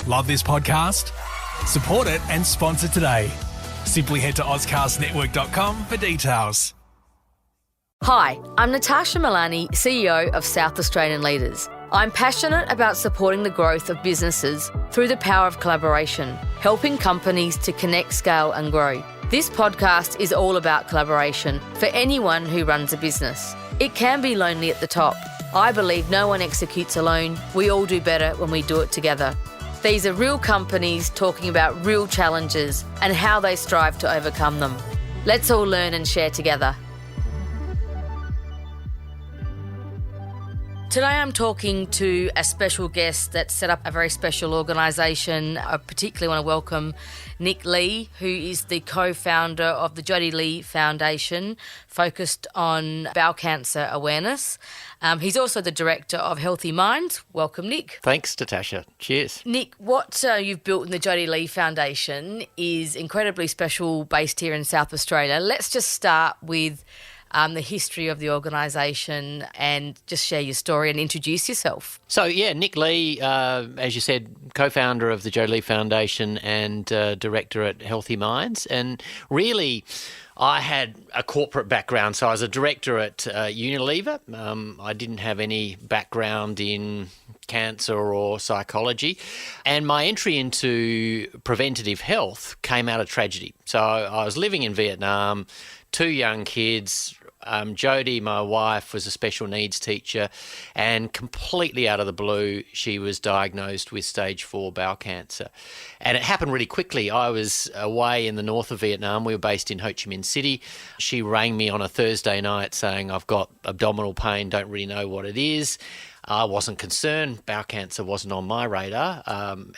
Love this podcast? Support it and sponsor today. Simply head to ozcastnetwork.com for details. Hi, I'm Natasha Milani, CEO of South Australian Leaders. I'm passionate about supporting the growth of businesses through the power of collaboration, helping companies to connect, scale and grow. This podcast is all about collaboration for anyone who runs a business. It can be lonely at the top. I believe no one executes alone. We all do better when we do it together. These are real companies talking about real challenges and how they strive to overcome them. Let's all learn and share together. Today I'm talking to a special guest that set up a very special organisation. I particularly want to welcome Nick Lee, who is the co-founder of the Jodi Lee Foundation, focused on bowel cancer awareness. He's also the director of Healthy Minds. Welcome, Nick. Thanks, Natasha. Cheers. Nick, what you've built in the Jodi Lee Foundation is incredibly special, based here in South Australia. Let's just start with the history of the organisation and just share your story and introduce yourself. So, Nick Lee, as you said, co-founder of the Jodi Lee Foundation and director at Healthy Minds. And really, I had a corporate background. So I was a director at Unilever. I didn't have any background in cancer or psychology. And my entry into preventative health came out of tragedy. So I was living in Vietnam, 2 young kids. Jodi, my wife, was a special needs teacher, and completely out of the blue, she was diagnosed with stage 4 bowel cancer. And it happened really quickly. I was away in the north of Vietnam. We were based in Ho Chi Minh City. She rang me on a Thursday night saying, I've got abdominal pain, don't really know what it is. I wasn't concerned. Bowel cancer wasn't on my radar,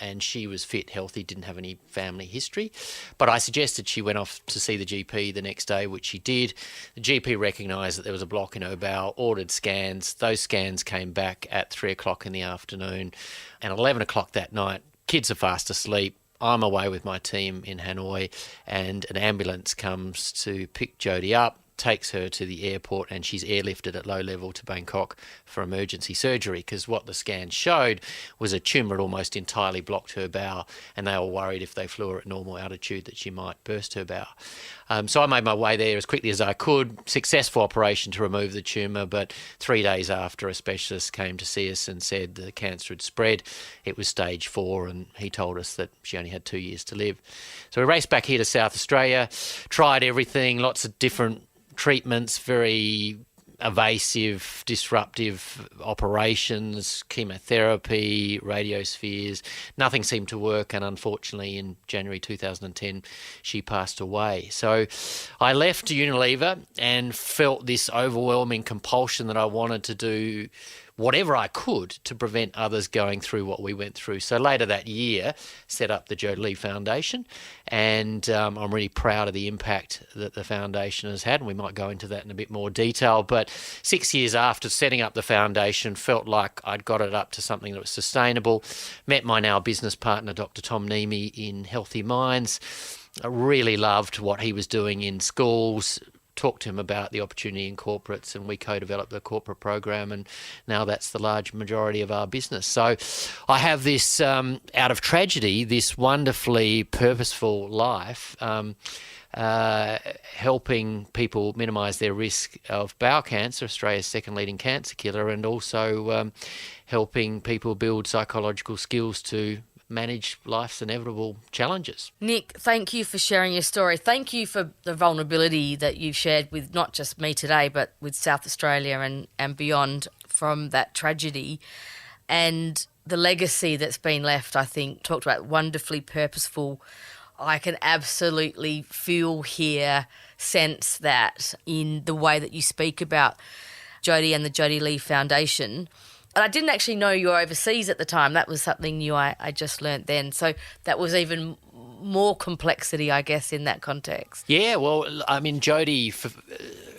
and she was fit, healthy, didn't have any family history. But I suggested she went off to see the GP the next day, which she did. The GP recognised that there was a block in her bowel, ordered scans. Those scans came back at 3 o'clock in the afternoon, and 11 o'clock that night, kids are fast asleep. I'm away with my team in Hanoi, and an ambulance comes to pick Jodi up, takes her to the airport, and she's airlifted at low level to Bangkok for emergency surgery, because what the scan showed was a tumour had almost entirely blocked her bowel, and they were worried if they flew her at normal altitude that she might burst her bowel. So I made my way there as quickly as I could. Successful operation to remove the tumour, but 3 days after, a specialist came to see us and said the cancer had spread. It was stage 4, and he told us that she only had 2 years to live. So we raced back here to South Australia, tried everything, lots of different treatments, very evasive, disruptive operations, chemotherapy, radiospheres. Nothing seemed to work, and unfortunately in January 2010 she passed away. So I left Unilever and felt this overwhelming compulsion that I wanted to do whatever I could to prevent others going through what we went through. So later that year, set up the Jodi Lee Foundation, and I'm really proud of the impact that the foundation has had, and we might go into that in a bit more detail. But 6 years after setting up the foundation, felt like I'd got it up to something that was sustainable. Met my now business partner, Dr. Tom Neame, in Healthy Minds. I really loved what he was doing in schools, talked to him about the opportunity in corporates, and we co-developed the corporate program, and now that's the large majority of our business. So I have this, out of tragedy, this wonderfully purposeful life, helping people minimise their risk of bowel cancer, Australia's second leading cancer killer, and also helping people build psychological skills to manage life's inevitable challenges. Nick, thank you for sharing your story. Thank you for the vulnerability that you've shared with not just me today, but with South Australia and beyond from that tragedy. And the legacy that's been left, I think, talked about wonderfully purposeful. I can absolutely feel, hear, sense that in the way that you speak about Jodi and the Jodi Lee Foundation. And I didn't actually know you were overseas at the time. That was something new I just learnt then. So that was even more complexity, I guess, in that context. Yeah, well, I mean, Jodi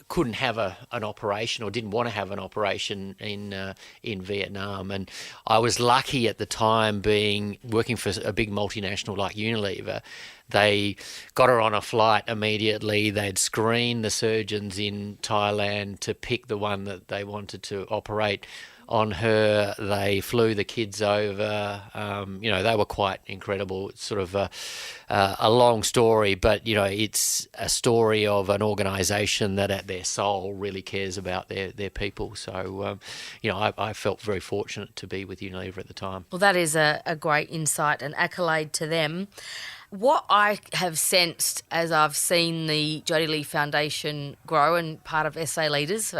couldn't have an operation, or didn't want to have an operation in Vietnam, and I was lucky at the time, working for a big multinational like Unilever. They got her on a flight immediately. They'd screen the surgeons in Thailand to pick the one that they wanted to operate on her. They flew the kids over. They were quite incredible. It's sort of a long story, but, it's a story of an organisation that at their soul really cares about their people. So, I felt very fortunate to be with Unilever at the time. Well, that is a great insight and accolade to them. What I have sensed as I've seen the Jodi Lee Foundation grow and part of SA Leaders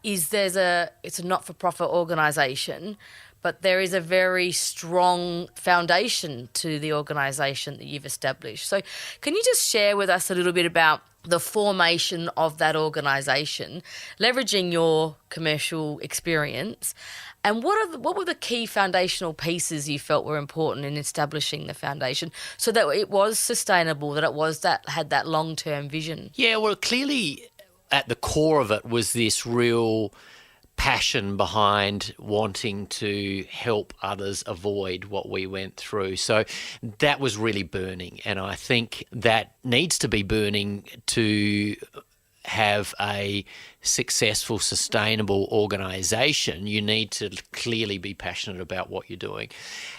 is it's a not-for-profit organisation, but there is a very strong foundation to the organisation that you've established. So can you just share with us a little bit about the formation of that organisation, leveraging your commercial experience, and what were the key foundational pieces you felt were important in establishing the foundation so that it was sustainable, that had that long-term vision? Yeah, well, clearly at the core of it was this real passion behind wanting to help others avoid what we went through. So that was really burning, and I think that needs to be burning to have a successful, sustainable organisation. You need to clearly be passionate about what you're doing.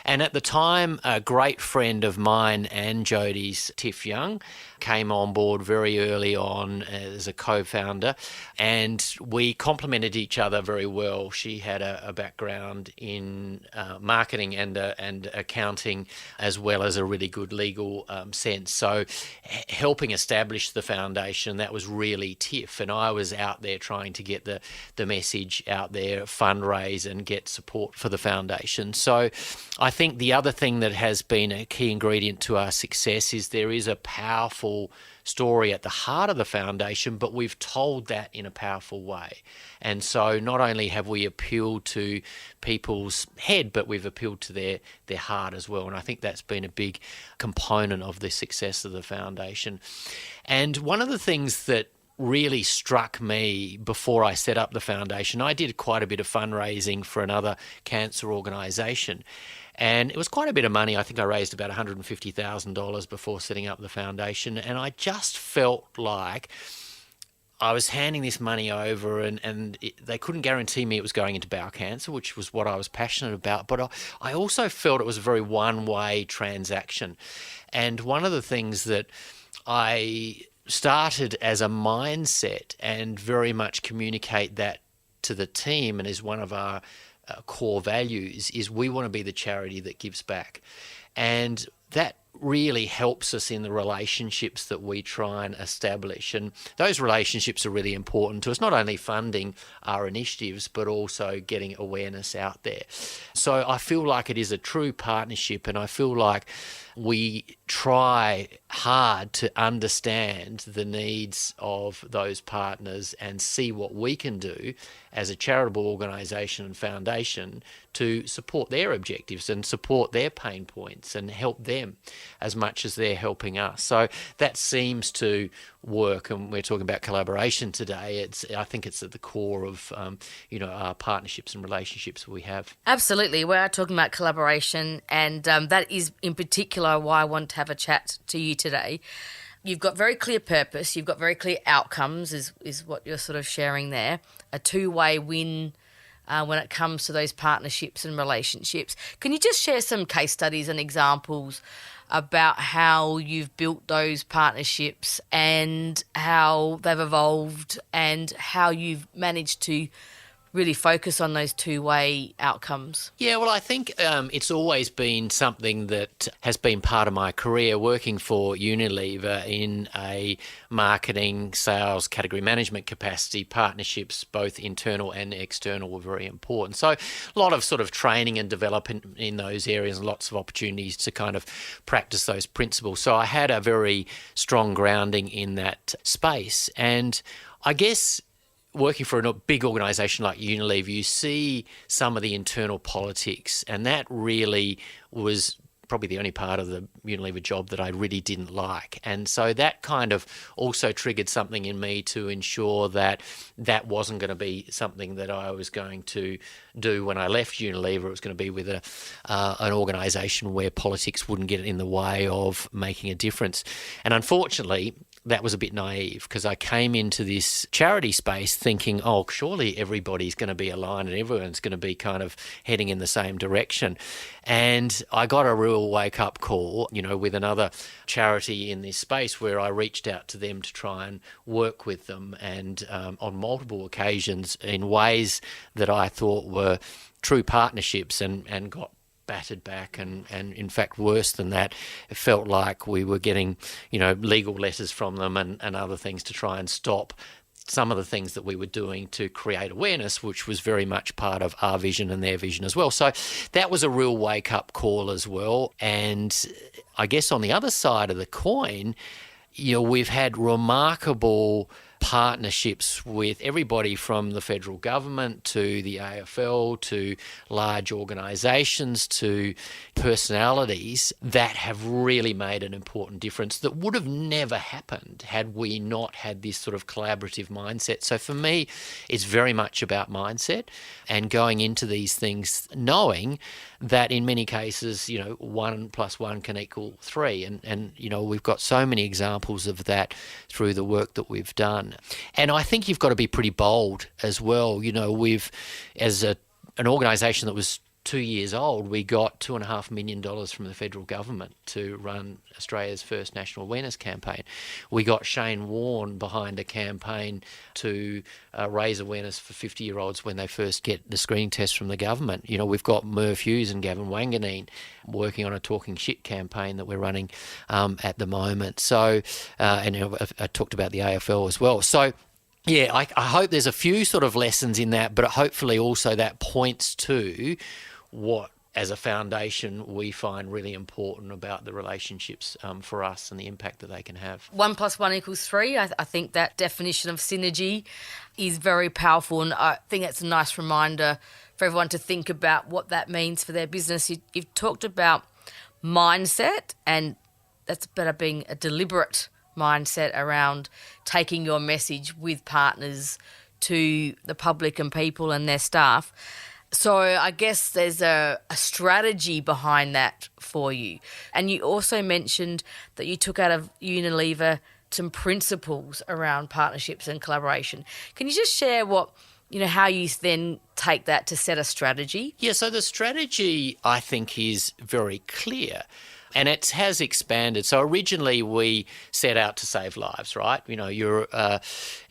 And at the time, a great friend of mine and Jodi's, Tiff Young, came on board very early on as a co-founder, and we complemented each other very well. She had a background in marketing and accounting, as well as a really good legal sense. So helping establish the foundation, that was really Tiff, and I was out there trying to get the message out there, fundraise and get support for the foundation. So I think the other thing that has been a key ingredient to our success is there is a powerful story at the heart of the foundation, but we've told that in a powerful way. And so not only have we appealed to people's head, but we've appealed to their heart as well. And I think that's been a big component of the success of the foundation. And one of the things that really struck me before I set up the foundation, I did quite a bit of fundraising for another cancer organisation. And it was quite a bit of money. I think I raised about $150,000 before setting up the foundation. And I just felt like I was handing this money over and they couldn't guarantee me it was going into bowel cancer, which was what I was passionate about. But I also felt it was a very one-way transaction. And one of the things that I started as a mindset and very much communicate that to the team, and is one of our core values, is we want to be the charity that gives back. And that really helps us in the relationships that we try and establish. And those relationships are really important to us, not only funding our initiatives, but also getting awareness out there. So I feel like it is a true partnership, and I feel like we try hard to understand the needs of those partners and see what we can do as a charitable organisation and foundation to support their objectives and support their pain points and help them as much as they're helping us. So that seems to work, and we're talking about collaboration today. I think it's at the core of our partnerships and relationships we have. Absolutely, we are talking about collaboration, and that is in particular why I want to have a chat to you today. You've got very clear purpose, you've got very clear outcomes, is what you're sort of sharing there. A two-way win when it comes to those partnerships and relationships. Can you just share some case studies and examples about how you've built those partnerships and how they've evolved and how you've managed to really focus on those two-way outcomes? Yeah, well, I think it's always been something that has been part of my career, working for Unilever in a marketing, sales, category management capacity. Partnerships, both internal and external, were very important. So a lot of sort of training and development in those areas and lots of opportunities to kind of practice those principles. So I had a very strong grounding in that space. And I guess working for a big organisation like Unilever, you see some of the internal politics, and that really was probably the only part of the Unilever job that I really didn't like. And so that kind of also triggered something in me to ensure that that wasn't going to be something that I was going to do when I left Unilever. It was going to be with an organisation where politics wouldn't get in the way of making a difference. And unfortunately, that was a bit naive, because I came into this charity space thinking, oh, surely everybody's going to be aligned and everyone's going to be kind of heading in the same direction. And I got a real wake-up call, with another charity in this space, where I reached out to them to try and work with them, and on multiple occasions in ways that I thought were true partnerships, and got battered back, and in fact worse than that, it felt like we were getting legal letters from them and other things to try and stop some of the things that we were doing to create awareness, which was very much part of our vision and their vision as well. So that was a real wake-up call as well. And I guess on the other side of the coin, we've had remarkable partnerships with everybody from the federal government to the AFL to large organisations to personalities that have really made an important difference that would have never happened had we not had this sort of collaborative mindset. So for me, it's very much about mindset and going into these things knowing that in many cases, 1 + 1 can equal 3. And we've got so many examples of that through the work that we've done. And I think you've got to be pretty bold as well. We've, as an organisation that was 2 years old, we got $2.5 million from the federal government to run Australia's first national awareness campaign. We got Shane Warne behind a campaign to raise awareness for 50-year-olds when they first get the screening test from the government. We've got Merv Hughes and Gavin Wanganeen working on a Talking Shit campaign that we're running at the moment. So, and I talked about the AFL as well. So, yeah, I hope there's a few sort of lessons in that, but hopefully also that points to what, as a foundation, we find really important about the relationships for us and the impact that they can have. 1 + 1 = 3. I think that definition of synergy is very powerful, and I think it's a nice reminder for everyone to think about what that means for their business. You've talked about mindset, and that's about being a deliberate mindset around taking your message with partners to the public and people and their staff. So I guess there's a strategy behind that for you. And you also mentioned that you took out of Unilever some principles around partnerships and collaboration. Can you just share how you then take that to set a strategy? Yeah, so the strategy, I think, is very clear. And it has expanded. So originally we set out to save lives, right? You're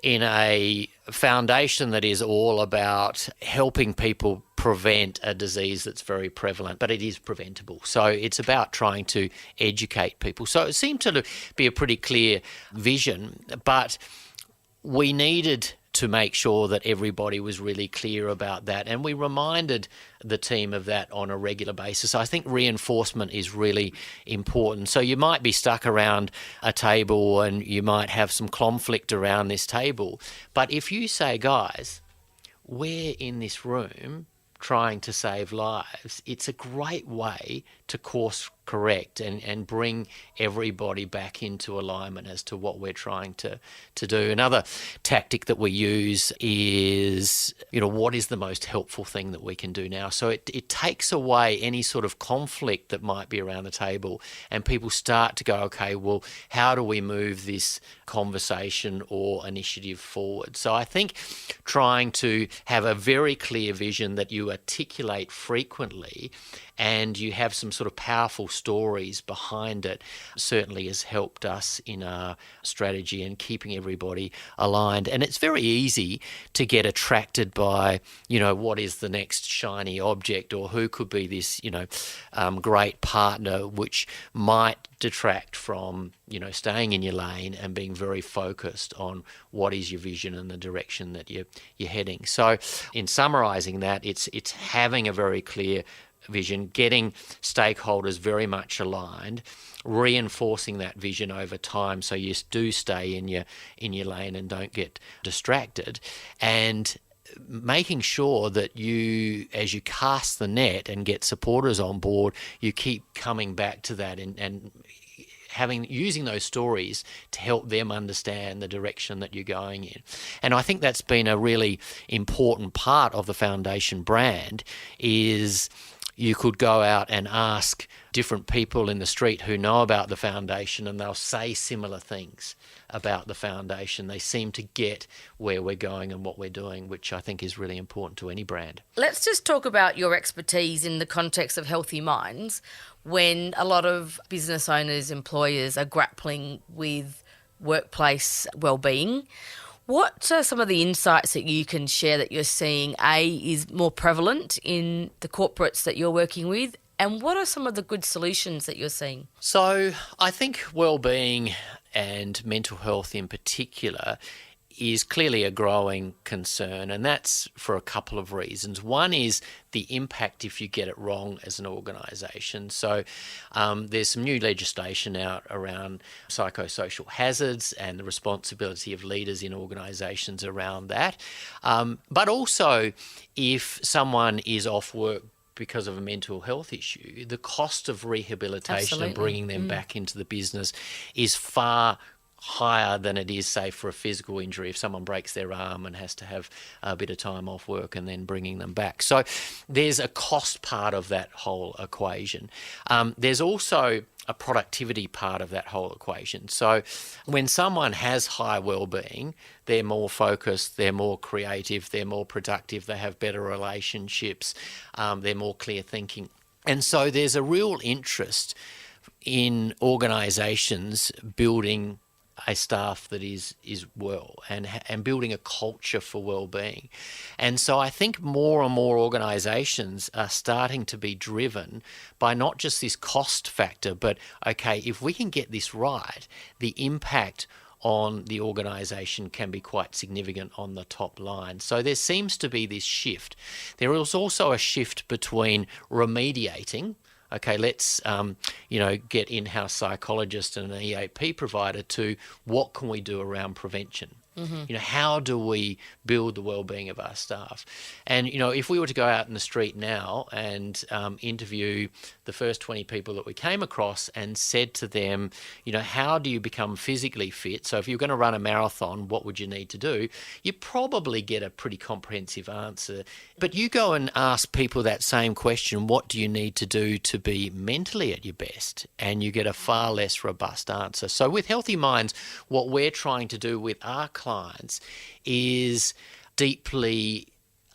in a foundation that is all about helping people prevent a disease that's very prevalent, but it is preventable. So it's about trying to educate people. So it seemed to be a pretty clear vision, but we needed to make sure that everybody was really clear about that. And we reminded the team of that on a regular basis. I think reinforcement is really important. So you might be stuck around a table and you might have some conflict around this table. But if you say, guys, we're in this room trying to save lives, it's a great way to course correct and bring everybody back into alignment as to what we're trying to do. Another tactic that we use is, what is the most helpful thing that we can do now? So it takes away any sort of conflict that might be around the table, and people start to go, okay, well, how do we move this conversation or initiative forward? So I think trying to have a very clear vision that you articulate frequently and you have some sort of powerful stories behind it certainly has helped us in our strategy and keeping everybody aligned. And it's very easy to get attracted by, what is the next shiny object, or who could be this, great partner, which might detract from, staying in your lane and being very focused on what is your vision and the direction that you're heading. So in summarising that, it's having a very clear vision, getting stakeholders very much aligned, reinforcing that vision over time so you do stay in your lane and don't get distracted, and making sure that you, as you cast the net and get supporters on board, you keep coming back to that and using those stories to help them understand the direction that you're going in. And I think that's been a really important part of the foundation brand, is you could go out and ask different people in the street who know about the foundation, and they'll say similar things about the foundation. They seem to get where we're going and what we're doing, which I think is really important to any brand. Let's just talk about your expertise in the context of Healthy Minds, when a lot of business owners, employers are grappling with workplace well-being. What are some of the insights that you can share that you're seeing, is more prevalent in the corporates that you're working with? And what are some of the good solutions that you're seeing? So I think well-being and mental health in particular is clearly a growing concern, and that's for a couple of reasons. One is the impact if you get it wrong as an organisation. So there's some new legislation out around psychosocial hazards and the responsibility of leaders in organisations around that. But also, if someone is off work because of a mental health issue, the cost of rehabilitation and bringing them back into the business is far higher than it is, say, for a physical injury if someone breaks their arm and has to have a bit of time off work and then bringing them back. So there's a cost part of that whole equation. There's also a productivity part of that whole equation. So when someone has high well-being, they're more focused, they're more creative, they're more productive, they have better relationships, they're more clear thinking. And so there's a real interest in organisations building a staff that is well and building a culture for well-being. And so I think more and more organisations are starting to be driven by not just this cost factor, but, okay, if we can get this right, the impact on the organisation can be quite significant on the top line. So there seems to be this shift. There is also a shift between remediating. Okay, let's get in-house psychologists and an EAP provider to what can we do around prevention? Mm-hmm. How do we build the well-being of our staff? And, if we were to go out in the street now and interview the first 20 people that we came across and said to them, how do you become physically fit? So if you're going to run a marathon, what would you need to do? You probably get a pretty comprehensive answer. But you go and ask people that same question, what do you need to do to be mentally at your best? And you get a far less robust answer. So with Healthy Minds, what we're trying to do with our clients is deeply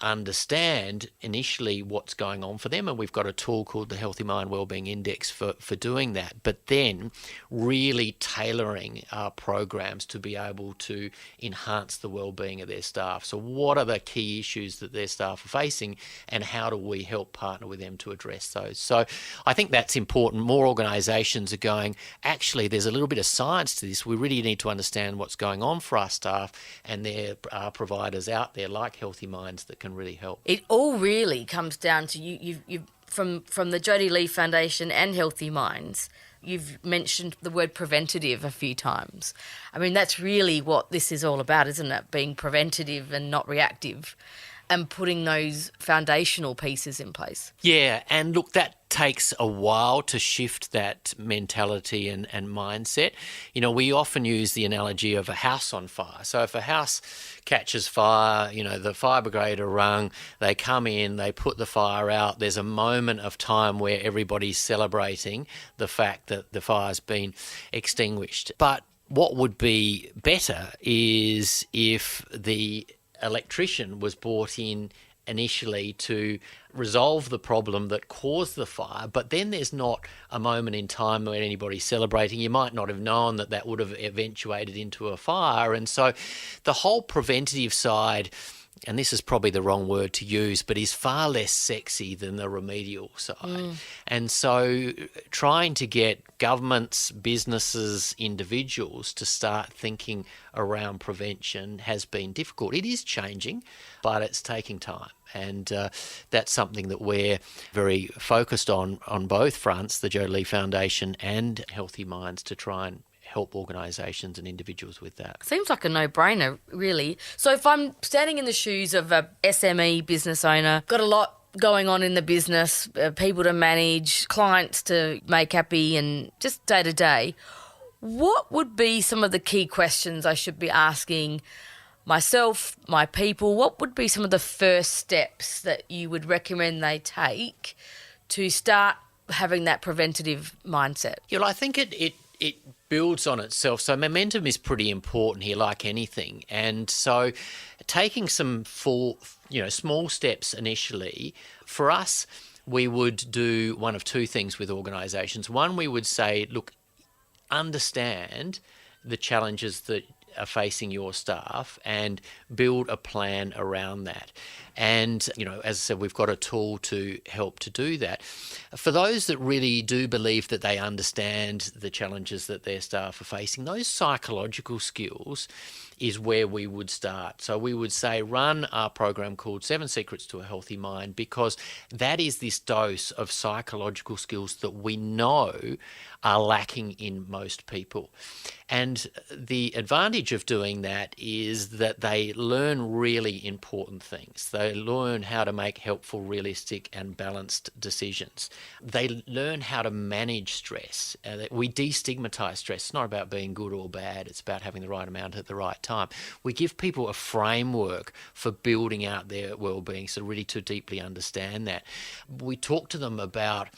understand initially what's going on for them, and we've got a tool called the Healthy Mind Wellbeing Index for doing that, but then really tailoring our programs to be able to enhance the wellbeing of their staff. So what are the key issues that their staff are facing, and how do we help partner with them to address those? So I think that's important. More organisations are going, actually there's a little bit of science to this. We really need to understand what's going on for our staff, and there are providers out there like Healthy Minds that can really help. It all really comes down to you from the Jodi Lee Foundation and Healthy Minds. You've mentioned the word preventative a few times. I mean, that's really what this is all about, isn't it? Being preventative and not reactive, and putting those foundational pieces in place. Yeah, and look, that takes a while to shift that mentality and mindset. We often use the analogy of a house on fire. So if a house catches fire, the fire brigade are rung, they come in, they put the fire out. There's a moment of time where everybody's celebrating the fact that the fire's been extinguished. But what would be better is if the electrician was brought in initially to resolve the problem that caused the fire, but then there's not a moment in time where anybody's celebrating. You might not have known that would have eventuated into a fire. And so the whole preventative side, and this is probably the wrong word to use, but is far less sexy than the remedial side. And so trying to get governments, businesses, individuals to start thinking around prevention has been difficult. It is changing, but it's taking time. And that's something that we're very focused on both fronts, the Jodi Lee Foundation and Healthy Minds, to try and help organisations and individuals with that. Seems like a no-brainer, really. So if I'm standing in the shoes of a SME business owner, got a lot going on in the business, people to manage, clients to make happy, and just day-to-day, what would be some of the key questions I should be asking myself, my people? What would be some of the first steps that you would recommend they take to start having that preventative mindset? Yeah, well, I think it builds on itself. So momentum is pretty important here, like anything. And so taking some small steps initially, for us, we would do one of two things with organisations. One, we would say, look, understand the challenges that are facing your staff and build a plan around that. And, as I said, we've got a tool to help to do that. For those that really do believe that they understand the challenges that their staff are facing, those psychological skills is where we would start. So we would say run our program called 7 Secrets to a Healthy Mind, because that is this dose of psychological skills that we know are lacking in most people. And the advantage of doing that is that they learn really important things. They learn how to make helpful, realistic and balanced decisions. They learn how to manage stress. We destigmatise stress. It's not about being good or bad. It's about having the right amount at the right time. We give people a framework for building out their well-being, so really to deeply understand that. We talk to them about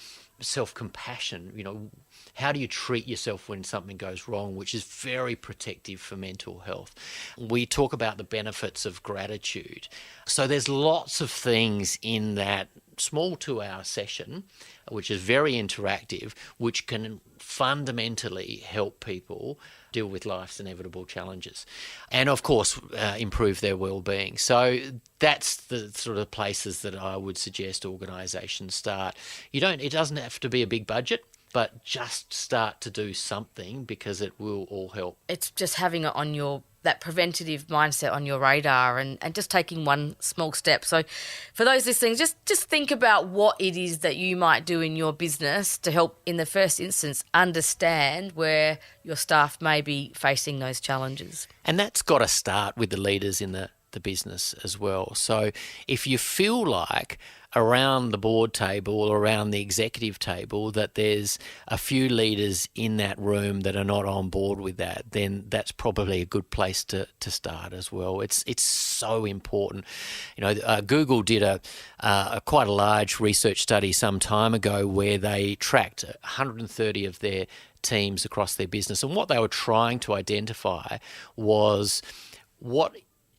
self-compassion, how do you treat yourself when something goes wrong, which is very protective for mental health. We talk about the benefits of gratitude. So there's lots of things in that small 2-hour session, which is very interactive, which can fundamentally help people deal with life's inevitable challenges and, of course, improve their well-being. So that's the sort of places that I would suggest organisations start. It doesn't have to be a big budget, but just start to do something, because it will all help. It's just having it on that preventative mindset on your radar and just taking one small step. So for those listening, just think about what it is that you might do in your business to help, in the first instance, understand where your staff may be facing those challenges. And that's got to start with the leaders in the business as well. So if you feel like around the board table or around the executive table that there's a few leaders in that room that are not on board with that, then that's probably a good place to start as well. It's so important. Google did a quite a large research study some time ago where they tracked 130 of their teams across their business, and what they were trying to identify was what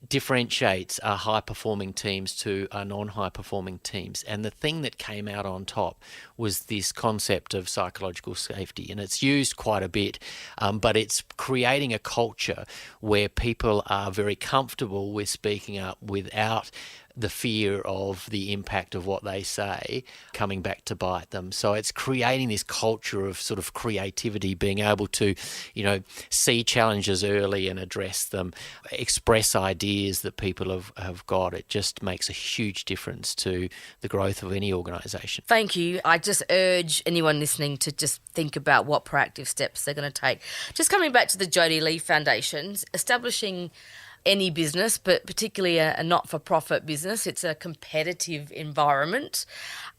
differentiates our high-performing teams to our non-high-performing teams. And the thing that came out on top was this concept of psychological safety. And it's used quite a bit, but it's creating a culture where people are very comfortable with speaking up without the fear of the impact of what they say coming back to bite them. So it's creating this culture of sort of creativity, being able to, see challenges early and address them, express ideas that people have got. It just makes a huge difference to the growth of any organisation. Thank you. I just urge anyone listening to just think about what proactive steps they're going to take. Just coming back to the Jodi Lee Foundation, establishing any business, but particularly a not-for-profit business, it's a competitive environment.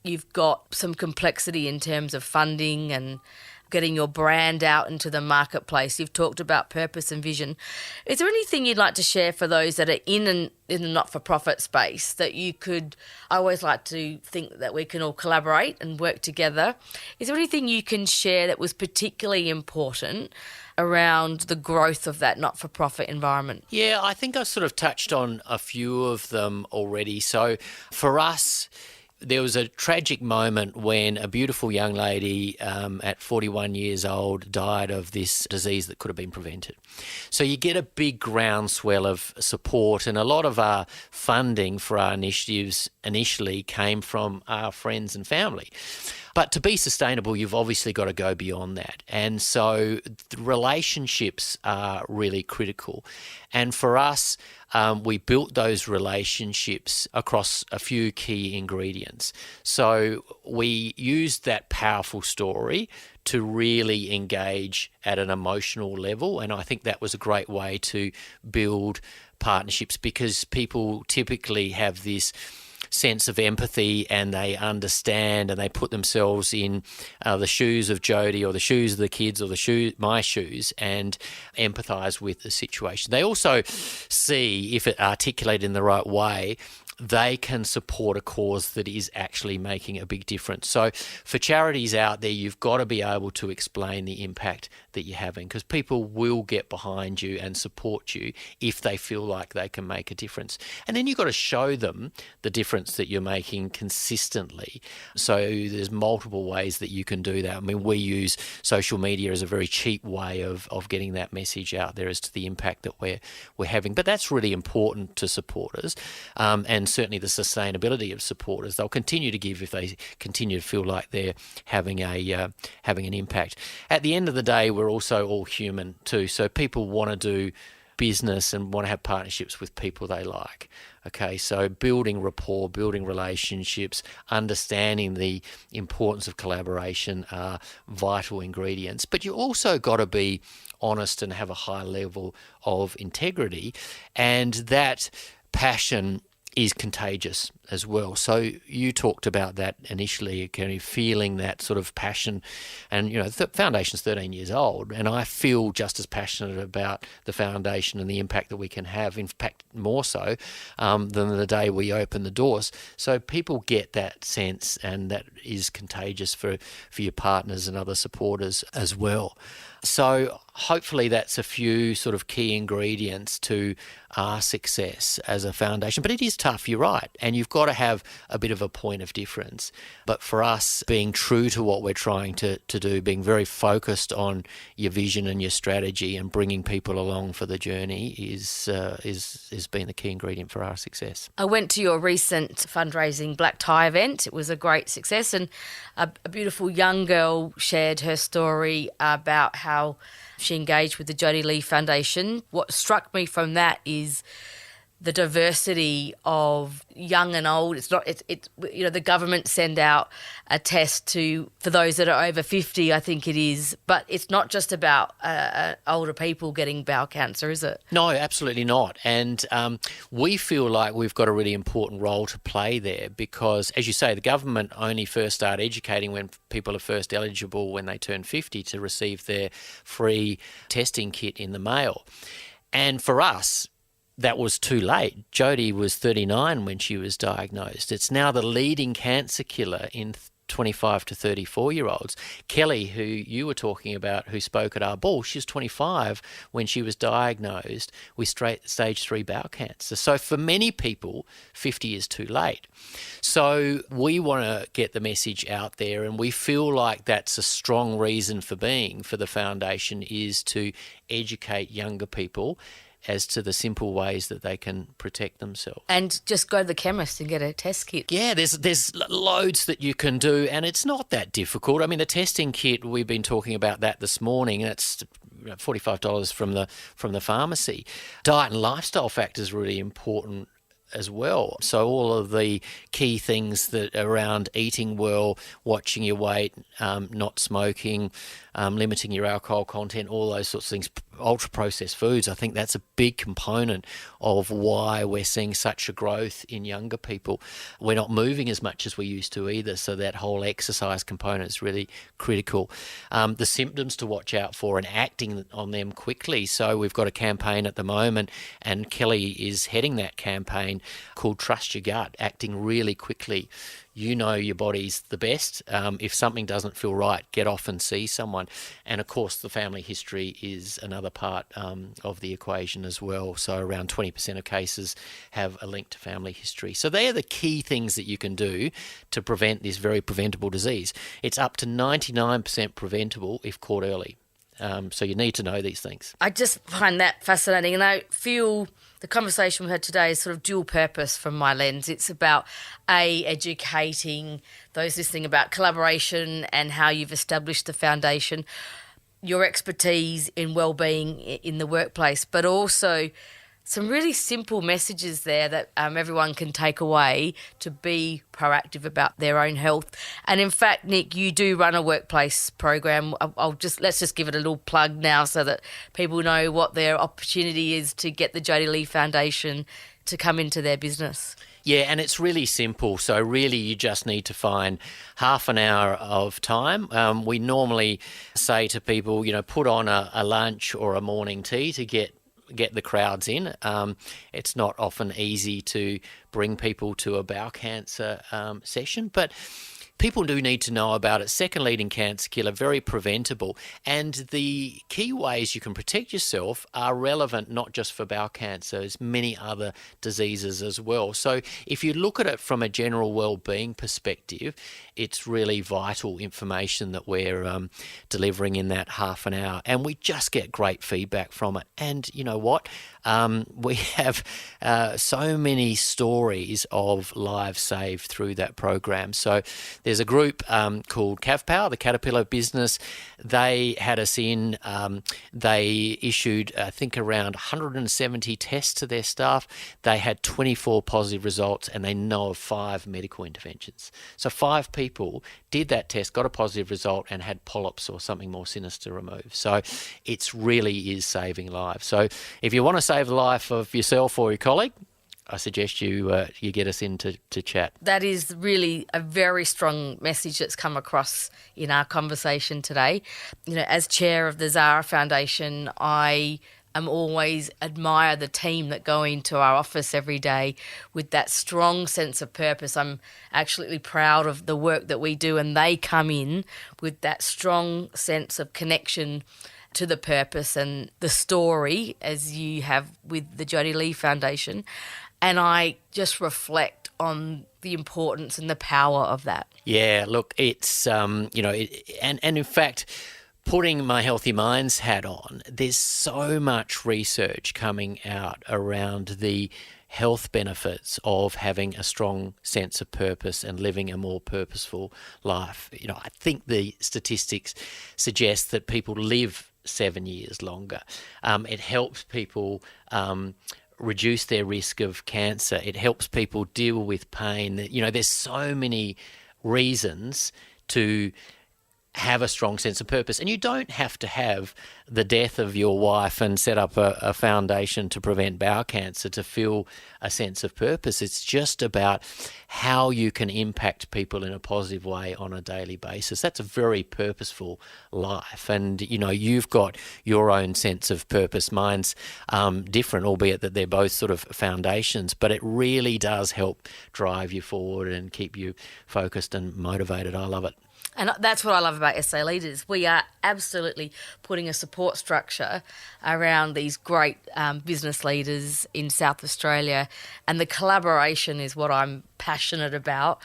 You've got some complexity in terms of funding and getting your brand out into the marketplace. You've talked about purpose and vision. Is there anything you'd like to share for those that are in the not-for-profit space that you could... I always like to think that we can all collaborate and work together. Is there anything you can share that was particularly important around the growth of that not-for-profit environment? Yeah, I think I sort of touched on a few of them already. So for us, there was a tragic moment when a beautiful young lady at 41 years old died of this disease that could have been prevented. So you get a big groundswell of support, and a lot of our funding for our initiatives initially came from our friends and family. But to be sustainable, you've obviously got to go beyond that. And so the relationships are really critical. And for us, we built those relationships across a few key ingredients. So we used that powerful story to really engage at an emotional level. And I think that was a great way to build partnerships, because people typically have this sense of empathy and they understand and they put themselves in the shoes of Jodi or the shoes of the kids or my shoes and empathise with the situation. They also see, if it articulated in the right way, they can support a cause that is actually making a big difference. So for charities out there, you've got to be able to explain the impact that you're having, because people will get behind you and support you if they feel like they can make a difference. And then you've got to show them the difference that you're making consistently. So there's multiple ways that you can do that. I mean, we use social media as a very cheap way of getting that message out there as to the impact that we're having. But that's really important to supporters, and certainly the sustainability of supporters. They'll continue to give if they continue to feel like they're having an impact. At the end of the day, we're also all human too. So people want to do business and want to have partnerships with people they like. Okay, so building rapport, building relationships, understanding the importance of collaboration are vital ingredients. But you also got to be honest and have a high level of integrity, and that passion is contagious as well. So you talked about that initially, Kerry, feeling that sort of passion. And, the foundation's 13 years old, and I feel just as passionate about the foundation and the impact that we can have, in fact, more so than the day we open the doors. So people get that sense, and that is contagious for your partners and other supporters as well. So hopefully that's a few sort of key ingredients to our success as a foundation. But it is tough, you're right, and you've got to have a bit of a point of difference. But for us, being true to what we're trying to do, being very focused on your vision and your strategy and bringing people along for the journey is been the key ingredient for our success. I went to your recent fundraising black tie event. It was a great success, and a beautiful young girl shared her story about how she engaged with the Jodi Lee Foundation. What struck me from that is the diversity of young and old. It's not. It's the government send out a test for those that are over 50, I think it is. But it's not just about older people getting bowel cancer, is it? No, absolutely not. And we feel like we've got a really important role to play there, because, as you say, the government only first start educating when people are first eligible when they turn 50 to receive their free testing kit in the mail. And for us, that was too late. Jodi was 39 when she was diagnosed. It's now the leading cancer killer in 25 to 34-year-olds. Kelly, who you were talking about, who spoke at our ball, she was 25 when she was diagnosed with stage 3 bowel cancer. So for many people, 50 is too late. So we want to get the message out there, and we feel like that's a strong reason for being for the foundation, is to educate younger people as to the simple ways that they can protect themselves. And just go to the chemist and get a test kit. Yeah, there's loads that you can do, and it's not that difficult. I mean, the testing kit, we've been talking about that this morning, and it's $45 from the pharmacy. Diet and lifestyle factors are really important as well. So all of the key things that around eating well, watching your weight, not smoking, limiting your alcohol content, all those sorts of things, ultra-processed foods, I think that's a big component of why we're seeing such a growth in younger people. We're not moving as much as we used to either, so that whole exercise component is really critical. The symptoms to watch out for and acting on them quickly. So we've got a campaign at the moment, and Kelly is heading that campaign, called Trust Your Gut, acting really quickly. You know your body's the best. If something doesn't feel right, get off and see someone. And of course, the family history is another part of the equation as well. So around 20% of cases have a link to family history. So they are the key things that you can do to prevent this very preventable disease. It's up to 99% preventable if caught early. So you need to know these things. I just find that fascinating, and I feel the conversation we had today is sort of dual purpose from my lens. It's about educating those listening about collaboration and how you've established the foundation, your expertise in wellbeing in the workplace, but also some really simple messages there that everyone can take away to be proactive about their own health. And in fact, Nick, you do run a workplace program. Let's just give it a little plug now so that people know what their opportunity is to get the Jodi Lee Foundation to come into their business. Yeah, and it's really simple. So really you just need to find half an hour of time. We normally say to people, put on a lunch or a morning tea to get get the crowds in. It's not often easy to bring people to a bowel cancer session, but people do need to know about it. Second leading cancer killer, very preventable. And the key ways you can protect yourself are relevant not just for bowel cancer, there's many other diseases as well. So if you look at it from a general well-being perspective, it's really vital information that we're delivering in that half an hour. And we just get great feedback from it. And you know what? We have so many stories of lives saved through that program. So there's a group called CavPower, the Caterpillar business. They had us in. They issued, I think, around 170 tests to their staff. They had 24 positive results, and they know of 5 medical interventions. So 5 people did that test, got a positive result, and had polyps or something more sinister removed. So it really is saving lives. So if you want to save the life of yourself or your colleague, I suggest you get us in to chat. That is really a very strong message that's come across in our conversation today. You know, as chair of the Zara Foundation, I always admire the team that go into our office every day with that strong sense of purpose. I'm absolutely proud of the work that we do, and they come in with that strong sense of connection to the purpose and the story, as you have with the Jodi Lee Foundation. And I just reflect on the importance and the power of that. Yeah, look, it's, and in fact, putting my Healthy Minds hat on, there's so much research coming out around the health benefits of having a strong sense of purpose and living a more purposeful life. You know, I think the statistics suggest that people live 7 years longer. It helps people reduce their risk of cancer. It helps people deal with pain. You know, there's so many reasons to have a strong sense of purpose. And you don't have to have the death of your wife and set up a foundation to prevent bowel cancer to feel a sense of purpose. It's just about how you can impact people in a positive way on a daily basis. That's a very purposeful life. And, you know, you've got your own sense of purpose. Mine's different, albeit that they're both sort of foundations, but it really does help drive you forward and keep you focused and motivated. I love it. And that's what I love about SA Leaders. We are absolutely putting a support structure around these great business leaders in South Australia, and the collaboration is what I'm passionate about,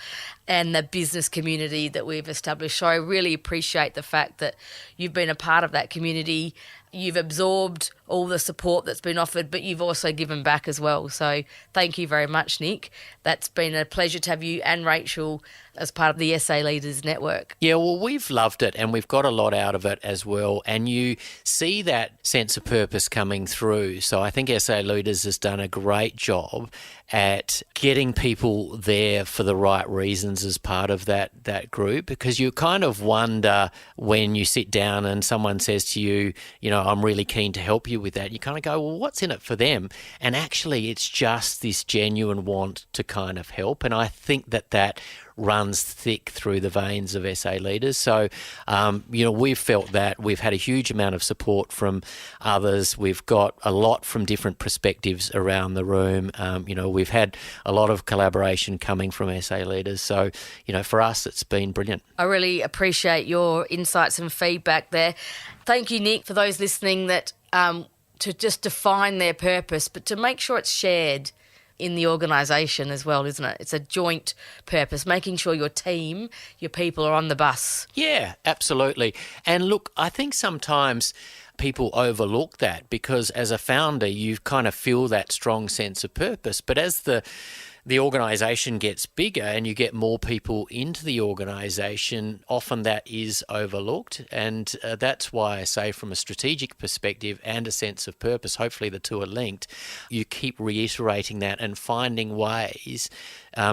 and the business community that we've established. So I really appreciate the fact that you've been a part of that community. You've absorbed all the support that's been offered, but you've also given back as well. So thank you very much, Nick. That's been a pleasure to have you and Rachel as part of the SA Leaders Network. Yeah, well, we've loved it and we've got a lot out of it as well. And you see that sense of purpose coming through. So I think SA Leaders has done a great job at getting people there for the right reasons as part of that group, because you kind of wonder when you sit down and someone says to you, you know, I'm really keen to help you with that. You kind of go, well, what's in it for them? And actually, it's just this genuine want to kind of help. And I think that runs thick through the veins of SA Leaders. So, we've felt that. We've had a huge amount of support from others. We've got a lot from different perspectives around the room. We've had a lot of collaboration coming from SA Leaders. So, for us, it's been brilliant. I really appreciate your insights and feedback there. Thank you, Nick, for those listening that to just define their purpose, but to make sure it's shared in the organisation as well, isn't it? It's a joint purpose, making sure your team, your people are on the bus. Yeah, absolutely. And look, I think sometimes people overlook that because as a founder, you kind of feel that strong sense of purpose. But as the organisation gets bigger and you get more people into the organisation, often that is overlooked. And that's why I say from a strategic perspective and a sense of purpose, hopefully the two are linked, you keep reiterating that and finding ways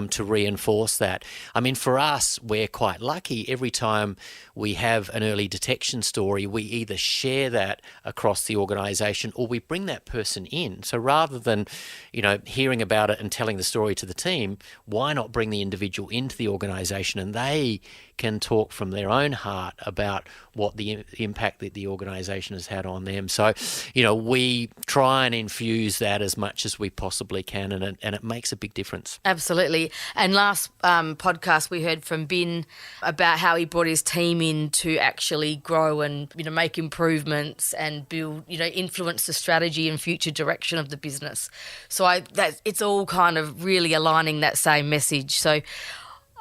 to reinforce that. I mean, for us, we're quite lucky. Every time we have an early detection story, we either share that across the organisation or we bring that person in. So rather than, hearing about it and telling the story to the team, why not bring the individual into the organisation and they can talk from their own heart about what the impact that the organisation has had on them. So, we try and infuse that as much as we possibly can, and it makes a big difference. Absolutely. And last podcast we heard from Ben about how he brought his team in to actually grow and make improvements and build, influence the strategy and future direction of the business. So it's all kind of really aligning that same message. So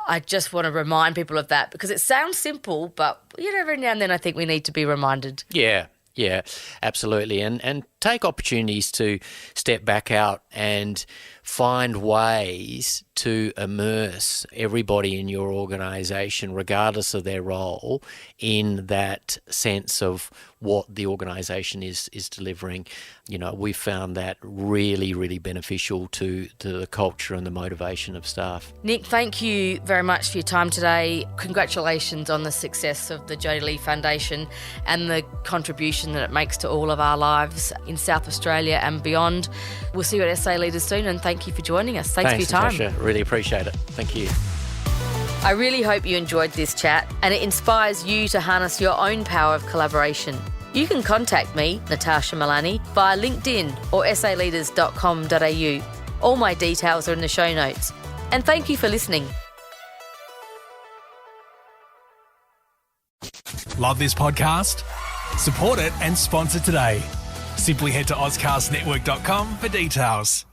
I just want to remind people of that, because it sounds simple, but every now and then I think we need to be reminded. Yeah, absolutely. And take opportunities to step back out and find ways to immerse everybody in your organisation, regardless of their role, in that sense of what the organisation is delivering. We've found that really, really beneficial to the culture and the motivation of staff. Nick, thank you very much for your time today. Congratulations on the success of the Jodi Lee Foundation and the contribution that it makes to all of our lives in South Australia and beyond. We'll see you at SA Leaders soon, and thank you for joining us. Thanks for your time. Natasha. Really appreciate it. Thank you. I really hope you enjoyed this chat and it inspires you to harness your own power of collaboration. You can contact me, Natasha Milani, via LinkedIn or saleaders.com.au. All my details are in the show notes. And thank you for listening. Love this podcast? Support it and sponsor today. Simply head to AuscastNetwork.com for details.